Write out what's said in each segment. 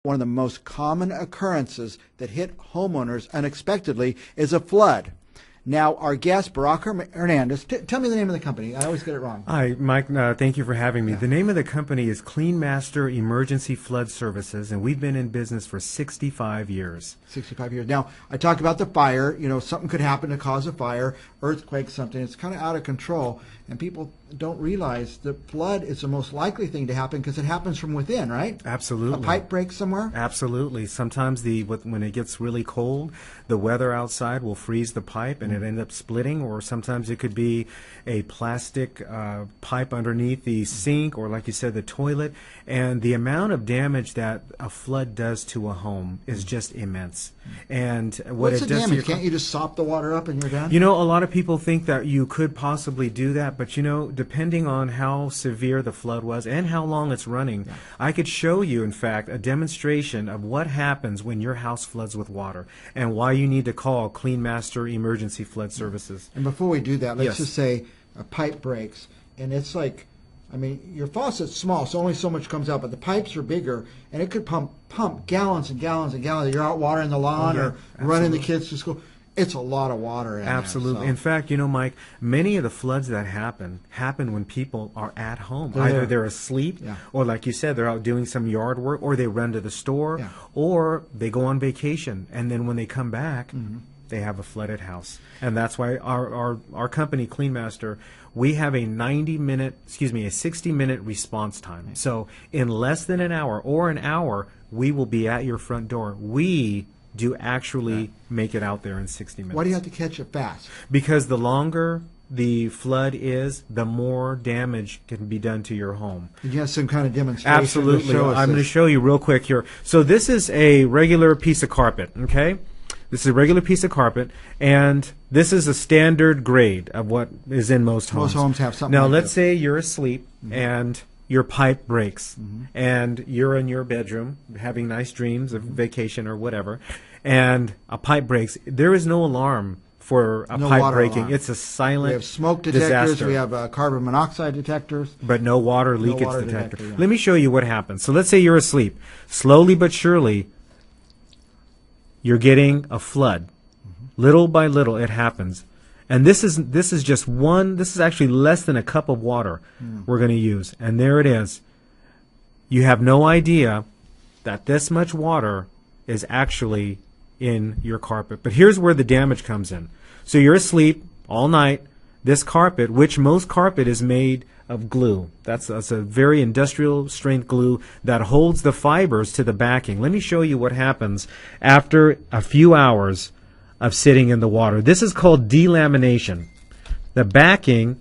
One of the most common occurrences that hit homeowners unexpectedly is a flood. Now, our guest, Barak Hernandez, tell me the name of the company. I always get it wrong. Hi, Mike. Thank you for having me. Yeah. The name of the company is Clean Master Emergency Flood Services, and we've been in business for 65 years. 65 years. Now, I talked about the fire. You know, something could happen to cause a fire, earthquake, something. It's kind of out of control, and people don't realize that flood is the most likely thing to happen because it happens from within, right? Absolutely. A pipe breaks somewhere? Absolutely. Sometimes when it gets really cold, the weather outside will freeze the pipe and it ends up splitting, or sometimes it could be a plastic pipe underneath the sink, or like you said, the toilet. And the amount of damage that a flood does to a home is just immense. And What's the damage? Can't you just sop the water up and you're done? You know, a lot of people think that you could possibly do that, but you know, depending on how severe the flood was and how long it's running, I could show you, in fact, a demonstration of what happens when your house floods with water and why you need to call Clean Master Emergency Flood Services. And before we do that, let's Yes. just say a pipe breaks, and it's like, I mean, your faucet's small, so only so much comes out, but the pipes are bigger, and it could pump gallons and gallons and gallons. You're out watering the lawn or running the kids to school. It's a lot of water in Absolutely. there, so. In fact, you know, Mike, many of the floods that happen when people are at home. They're Either there. they're asleep, or or like you said, they're out doing some yard work, or they run to the store, or they go on vacation, and then when they come back, they have a flooded house. And that's why our company, Clean Master, we have a 60-minute response time. So in less than an hour or an hour, we will be at your front door. We do actually make it out there in 60 minutes. Why do you have to catch it fast? Because the longer the flood is, the more damage can be done to your home. You have some kind of demonstration. Absolutely. I'm going to show you real quick here. So this is a regular piece of carpet, okay? This is a regular piece of carpet, and this is a standard grade of what is in most homes. Most homes have something Now, like let's this. say you're asleep and your pipe breaks, and you're in your bedroom having nice dreams of vacation or whatever, and a pipe breaks. There is no alarm for a pipe breaking. Alarm. It's a silent We have smoke detectors. disaster. We have carbon monoxide detectors. But no water leakage water detector. detector, yeah. Let me show you what happens. So let's say you're asleep. Slowly but surely, you're getting a flood. Little by little, it happens. And this is just one. This is actually less than a cup of water we're going to use. And there it is. You have no idea that this much water is actually in your carpet. But here's where the damage comes in. So you're asleep all night. This carpet, which most carpet is made of glue. That's a very industrial strength glue that holds the fibers to the backing. Let me show you what happens after a few hours of sitting in the water. This is called delamination. The backing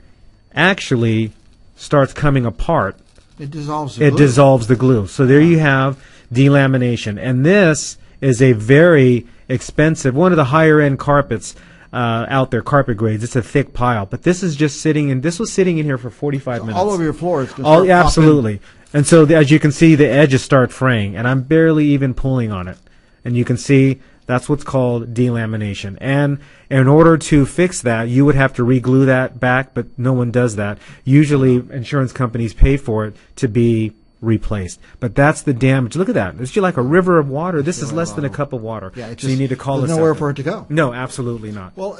actually starts coming apart. It dissolves the glue. It dissolves the glue. So there you have delamination. And this is a very expensive, one of the higher end carpets out there, carpet grades. It's a thick pile. But this is just sitting in, this was sitting in here for 45 minutes. All over your floors. Absolutely. And so as you can see, the edges start fraying, and I'm barely even pulling on it. And you can see that's what's called delamination. And in order to fix that, you would have to re-glue that back, but no one does that. Usually insurance companies pay for it to be replaced. But that's the damage. Look at that. It's just like a river of water. This is less than a cup of water. Yeah, so you need to call there's us nowhere out. for it to go. No, absolutely not. Well,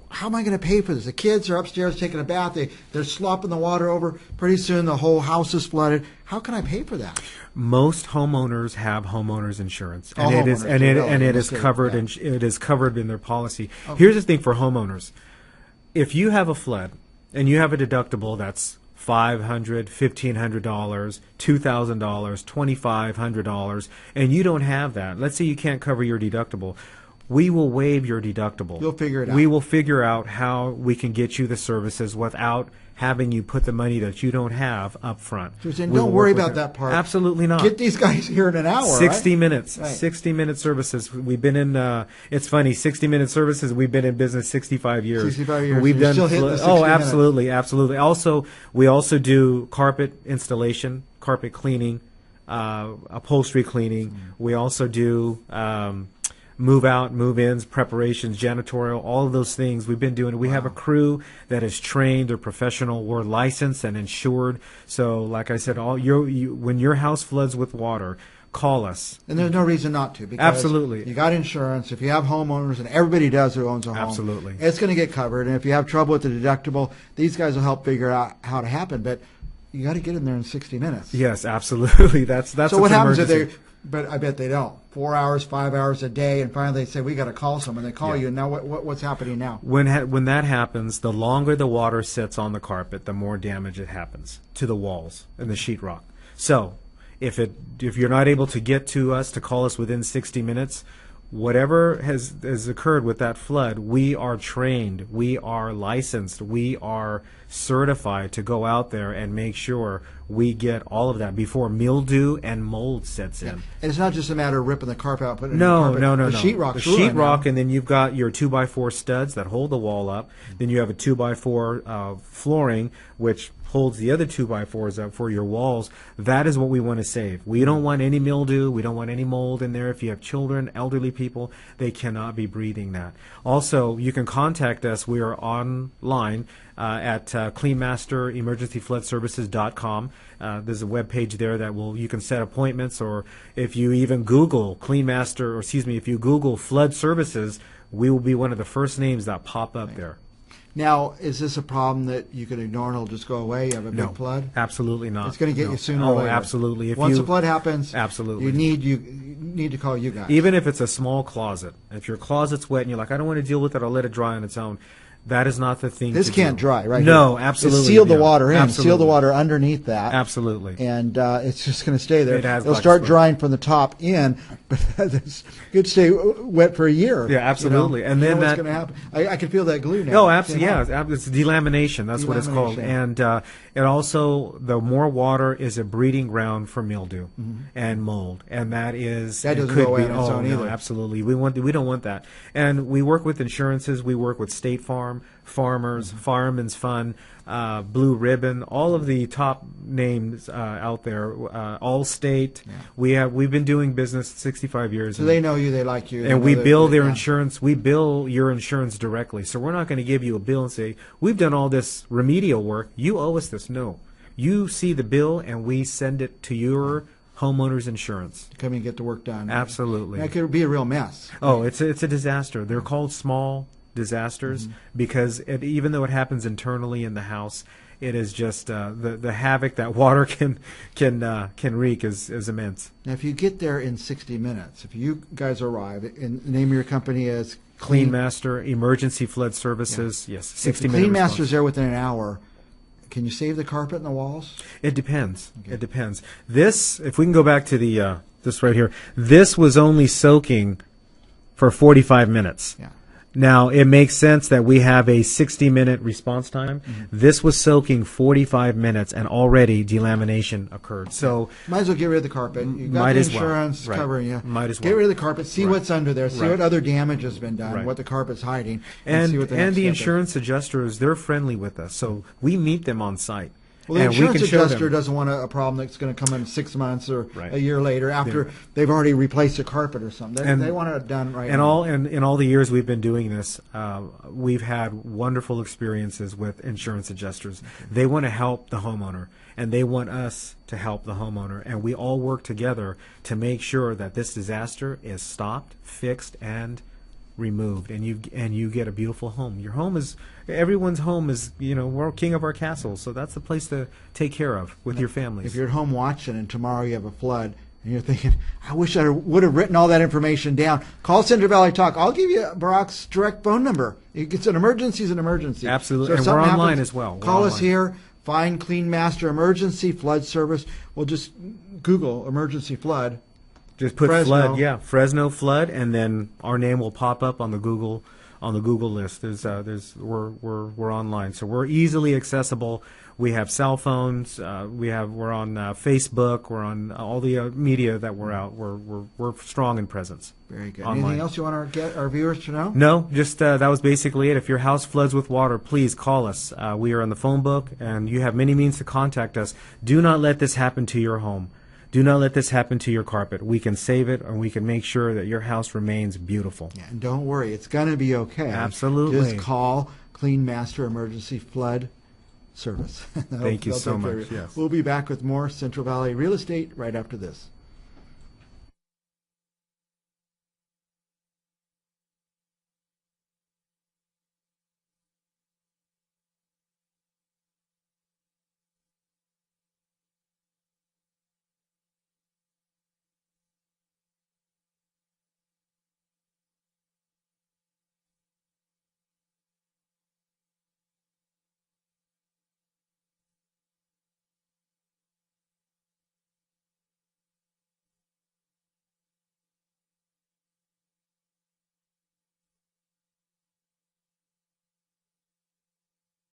how am I going to pay for this? The kids are upstairs taking a bath. They're slopping the water over. Pretty soon the whole house is flooded. How can I pay for that? Most homeowners have homeowners insurance, All and it is homeowners, covered it is covered in their policy. Here's the thing for homeowners: if you have a flood and you have a deductible that's $500, $1,500, $2,000, $2,500, and you don't have that, let's say you can't cover your deductible, we will waive your deductible. You'll figure it out. We will figure out how we can get you the services without having you put the money that you don't have up front. So you're saying, don't worry about that part. Absolutely not. Get these guys here in an hour. 60 right? minutes. Right. 60-minute services. We've been in, it's funny, 60-minute services, we've been in business 65 years. 65 years. We've and you're done still hitting the 60 Oh, minutes. absolutely, absolutely. Also, we also do carpet installation, carpet cleaning, upholstery cleaning. We also do move out, move ins, preparations, janitorial, all of those things we've been doing. We have a crew that is trained, they're professional, we're licensed and insured. So like I said, when your house floods with water, call us. And there's no reason not to. Because Absolutely. You got insurance. If you have homeowners, and everybody does who owns a home, Absolutely. it's going to get covered. And if you have trouble with the deductible, these guys will help figure out how to happen. But you got to get in there in 60 minutes. Yes, absolutely. That's so what happens if emergency. they? But I bet they don't. 4 hours, 5 hours a day, and finally they say we got to call someone. They call you, and now what's happening now? When that happens, the longer the water sits on the carpet, the more damage it happens to the walls and the sheetrock. So if you're not able to get to us to call us within 60 minutes, whatever has occurred with that flood, we are trained, we are licensed, we are certified to go out there and make sure we get all of that before mildew and mold sets in. And it's not just a matter of ripping the carpet out, putting it No. in the carpet. The sheetrock's The sheetrock, and then you've got your 2x4 studs that hold the wall up. Then you have a 2x4 flooring, which holds the other 2x4s up for your walls. That is what we want to save. We don't want any mildew. We don't want any mold in there. If you have children, elderly people, they cannot be breathing that. Also, you can contact us. We are online at cleanmasteremergencyfloodservices.com. There's a web page there that you can set appointments, or if you even Google if you Google flood services, we will be one of the first names that pop up there. Now, is this a problem that you can ignore and it'll just go away? You have a big flood? Absolutely not. It's going to get you sooner or or later. Absolutely. Once a flood happens, absolutely. you need to call you guys. Even if it's a small closet. If your closet's wet and you're like, I don't want to deal with it, I'll let it dry on its own. That is not the thing This to can't do. dry, right? No, here. absolutely. It's seal the water in, Absolutely. seal the water underneath that. Absolutely. And it's just going to stay there. It'll black start spots. drying from the top in, but it could stay wet for a year. Yeah, absolutely. You know? And then what's going to happen? I can feel that glue now. No, absolutely. Yeah, it's delamination. That's what it's called. Delamination. And also, the more water is a breeding ground for mildew and mold, and that doesn't could go away be. on its own no, either. absolutely. We don't want that. And we work with insurances. We work with State Farm, Farmers, Fireman's Fund, Blue Ribbon, all of the top names out there. Allstate. Yeah. We've been doing business 65 years. So they know you, they like you. And we bill their insurance. We bill your insurance directly. So we're not going to give you a bill and say, we've done all this remedial work. You owe us this. No. You see the bill, and we send it to your homeowner's insurance. Come and get the work done. Absolutely. That could be a real mess. Oh, it's a disaster. They're called small disasters because even though it happens internally in the house, it is just the havoc that water can wreak is immense. Now, if you get there in 60 minutes, if you guys arrive, and the name of your company is Clean Master Emergency Flood Services. Yes, 60 minutes. Clean Master's there within an hour. Can you save the carpet and the walls? It depends. Okay. It depends. This, if we can go back to the this right here, this was only soaking for 45 minutes. Yeah. Now, it makes sense that we have a 60-minute response time. This was soaking 45 minutes, and already delamination occurred. So might as well get rid of the carpet. You got might the as well. insurance Right. covering you. Might as Get well. rid of the carpet. See Right. what's under there. See Right. what other damage has been done. Right. What the carpet's hiding. and see what the and next the step is. insurance adjusters, they're friendly with us. So we meet them on site. Well, the and we insurance can show adjuster them. doesn't want a problem that's going to come in 6 months or Right. a year later after they've already replaced the carpet or something. And- They want it done right And now. in all the years we've been doing this, we've had wonderful experiences with insurance adjusters. They want to help the homeowner, and they want us to help the homeowner, and we all work together to make sure that this disaster is stopped, fixed, and removed, and you get a beautiful home. Your home is everyone's home is we're king of our castle, so that's the place to take care of with your families. If you're at home watching and tomorrow you have a flood and you're thinking, I wish I would have written all that information down, call Central Valley Talk. I'll give you Barak's direct phone number. It's an emergency is an emergency. Absolutely. So if And we're something online happens, as well. We're Call us online. here. Find Clean Master Emergency Flood Service. We'll just Google emergency flood. Just put Fresno. flood, Fresno flood, and then our name will pop up on the Google list. We're online, so we're easily accessible. We have cell phones. We're on Facebook. We're on all the media that we're out. We're strong in presence. Very good. Online. Anything else you want our viewers to know? No, just that was basically it. If your house floods with water, please call us. We are on the phone book, and you have many means to contact us. Do not let this happen to your home. Do not let this happen to your carpet. We can save it, and we can make sure that your house remains beautiful. Yeah, and don't worry, it's going to be okay. Absolutely. Just call Clean Master Emergency Flood Service. Thank you They'll so take care much, of you. yes. We'll be back with more Central Valley Real Estate right after this.